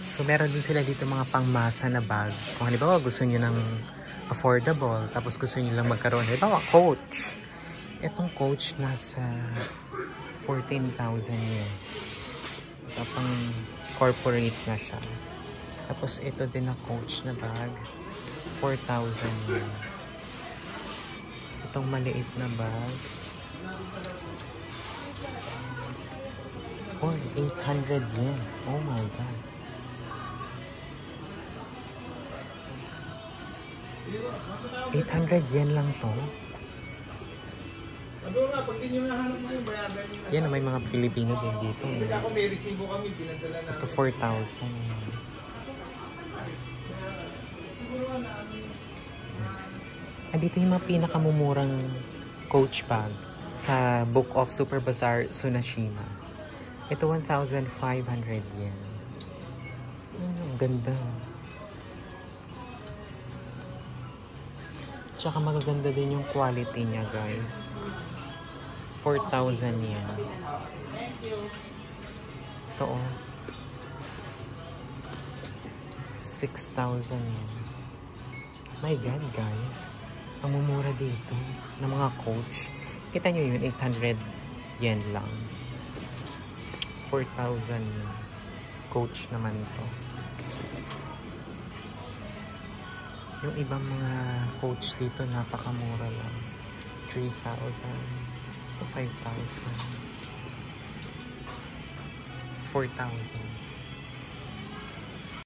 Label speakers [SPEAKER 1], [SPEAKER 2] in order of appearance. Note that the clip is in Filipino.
[SPEAKER 1] So, meron din sila dito mga pangmasa na bag. Kung halimbawa gusto nyo ng affordable, tapos gusto nyo lang magkaroon. Halimbawa, Coach. Itong Coach nasa 14,000 yen. Ito pang corporate na siya. Tapos ito din na Coach na bag. 4,000 yen. Itong maliit na bag. Oh, 800 yen. Oh my God. ₱800 lang to. Yan, may mga Pilipino din dito. Ito 4,000. Andito yung mga pinakamumurang Coach bag sa Book of Super Bazaar, Tsunashima. Ito 1,500 yen. Ganda. Tsaka magaganda din yung quality niya, guys. 4,000 yen. Ito, oh. 6,000 yen. My God, guys. Ang mumura dito ng mga Coach. Kita nyo yun, 800 yen lang. 4,000 Coach naman ito. Yung ibang mga Coach dito napakamura lang. 3,000 to 5,000. 4,000.